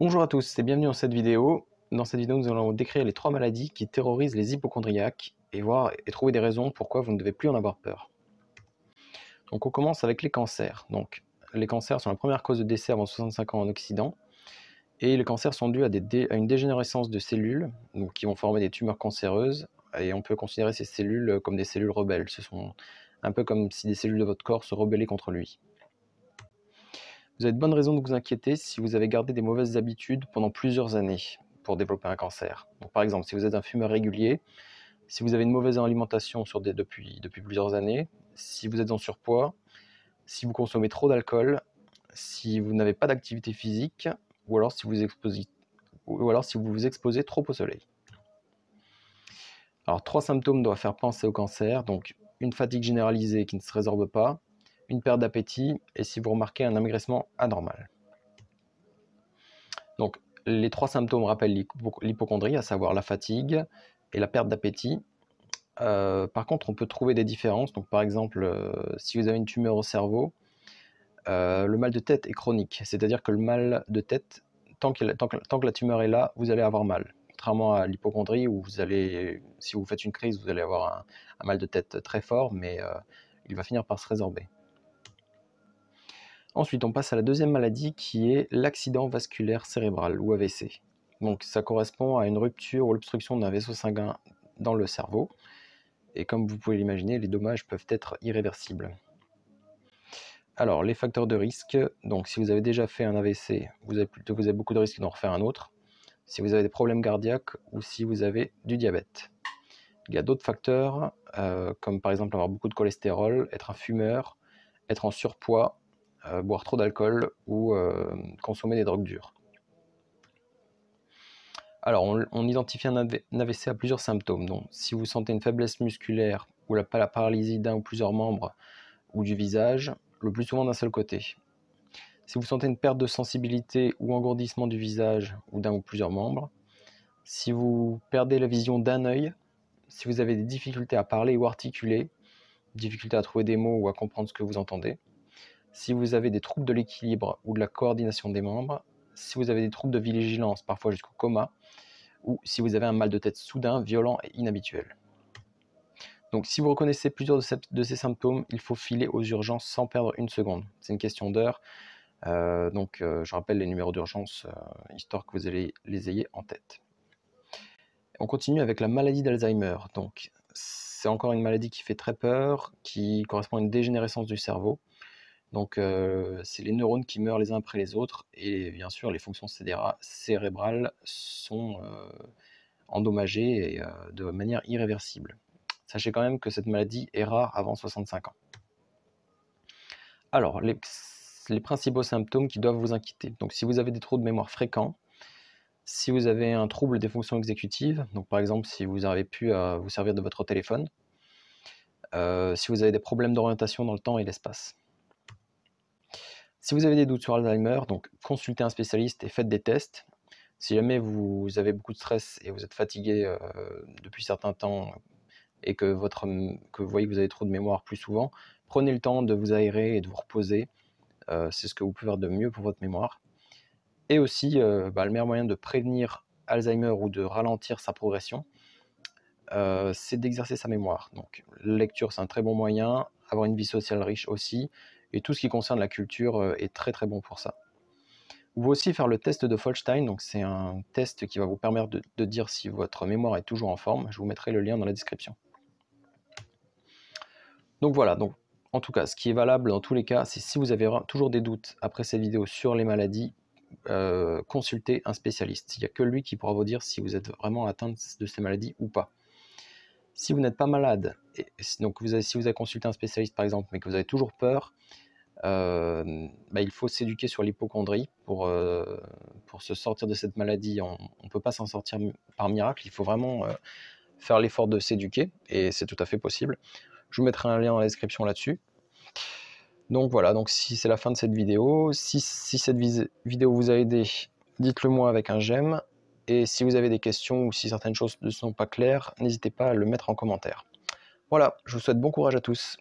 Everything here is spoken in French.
Bonjour à tous et bienvenue dans cette vidéo. Dans cette vidéo, nous allons décrire les 3 maladies qui terrorisent les hypocondriaques et trouver des raisons pourquoi vous ne devez plus en avoir peur. Donc on commence avec les cancers. Donc les cancers sont la première cause de décès avant 65 ans en Occident et les cancers sont dus à une dégénérescence de cellules qui vont former des tumeurs cancéreuses et on peut considérer ces cellules comme des cellules rebelles. Ce sont un peu comme si des cellules de votre corps se rebellaient contre lui. Vous avez de bonnes raisons de vous inquiéter si vous avez gardé des mauvaises habitudes pendant plusieurs années pour développer un cancer. Donc, par exemple, si vous êtes un fumeur régulier, si vous avez une mauvaise alimentation depuis plusieurs années, si vous êtes en surpoids, si vous consommez trop d'alcool, si vous n'avez pas d'activité physique, ou alors si vous vous exposez trop au soleil. Alors, 3 symptômes doivent faire penser au cancer, donc une fatigue généralisée qui ne se résorbe pas, une perte d'appétit et si vous remarquez un amaigrissement anormal. Donc les 3 symptômes rappellent l'hypocondrie, à savoir la fatigue et la perte d'appétit. Par contre, on peut trouver des différences. Donc par exemple, si vous avez une tumeur au cerveau, le mal de tête est chronique, c'est-à-dire que le mal de tête, tant que la tumeur est là, vous allez avoir mal. Contrairement à l'hypocondrie où si vous faites une crise, vous allez avoir un mal de tête très fort, mais il va finir par se résorber. Ensuite, on passe à la deuxième maladie qui est l'accident vasculaire cérébral ou AVC. Donc ça correspond à une rupture ou l'obstruction d'un vaisseau sanguin dans le cerveau. Et comme vous pouvez l'imaginer, les dommages peuvent être irréversibles. Alors, les facteurs de risque. Donc si vous avez déjà fait un AVC, vous avez beaucoup de risques d'en refaire un autre. Si vous avez des problèmes cardiaques ou si vous avez du diabète. Il y a d'autres facteurs, comme par exemple avoir beaucoup de cholestérol, être un fumeur, être en surpoids, boire trop d'alcool ou consommer des drogues dures. Alors, on identifie un AVC à plusieurs symptômes. Donc, si vous sentez une faiblesse musculaire ou la paralysie d'un ou plusieurs membres ou du visage, le plus souvent d'un seul côté. Si vous sentez une perte de sensibilité ou engourdissement du visage ou d'un ou plusieurs membres. Si vous perdez la vision d'un œil, si vous avez des difficultés à parler ou articuler, difficultés à trouver des mots ou à comprendre ce que vous entendez. Si vous avez des troubles de l'équilibre ou de la coordination des membres, si vous avez des troubles de vigilance, parfois jusqu'au coma, ou si vous avez un mal de tête soudain, violent et inhabituel. Donc si vous reconnaissez plusieurs de ces symptômes, il faut filer aux urgences sans perdre une seconde. C'est une question d'heure, je rappelle les numéros d'urgence, histoire que vous les ayez en tête. On continue avec la maladie d'Alzheimer. Donc c'est encore une maladie qui fait très peur, qui correspond à une dégénérescence du cerveau. Donc c'est les neurones qui meurent les uns après les autres et bien sûr les fonctions cérébrales sont endommagées et, de manière irréversible. Sachez quand même que cette maladie est rare avant 65 ans. Alors les principaux symptômes qui doivent vous inquiéter. Donc si vous avez des troubles de mémoire fréquents, si vous avez un trouble des fonctions exécutives, donc par exemple si vous n'arrivez plus à vous servir de votre téléphone, si vous avez des problèmes d'orientation dans le temps et l'espace. Si vous avez des doutes sur Alzheimer, donc consultez un spécialiste et faites des tests. Si jamais vous avez beaucoup de stress et vous êtes fatigué depuis certains temps et que vous voyez que vous avez trop de mémoire plus souvent, prenez le temps de vous aérer et de vous reposer. C'est ce que vous pouvez faire de mieux pour votre mémoire. Et aussi, le meilleur moyen de prévenir Alzheimer ou de ralentir sa progression, c'est d'exercer sa mémoire. Donc la lecture, c'est un très bon moyen, avoir une vie sociale riche aussi, et tout ce qui concerne la culture est très très bon pour ça. Vous pouvez aussi faire le test de Folstein, donc c'est un test qui va vous permettre de dire si votre mémoire est toujours en forme. Je vous mettrai le lien dans la description. Donc voilà, donc en tout cas, ce qui est valable dans tous les cas, c'est si vous avez toujours des doutes après cette vidéo sur les maladies, consultez un spécialiste. Il n'y a que lui qui pourra vous dire si vous êtes vraiment atteint de ces maladies ou pas. Si vous n'êtes pas malade, si vous avez consulté un spécialiste par exemple, mais que vous avez toujours peur, il faut s'éduquer sur l'hypocondrie pour se sortir de cette maladie. On ne peut pas s'en sortir par miracle, il faut vraiment faire l'effort de s'éduquer, et c'est tout à fait possible. Je vous mettrai un lien dans la description là-dessus. Donc voilà, donc si c'est la fin de cette vidéo, si cette vidéo vous a aidé, dites-le moi avec un j'aime. Et si vous avez des questions ou si certaines choses ne sont pas claires, n'hésitez pas à le mettre en commentaire. Voilà, je vous souhaite bon courage à tous.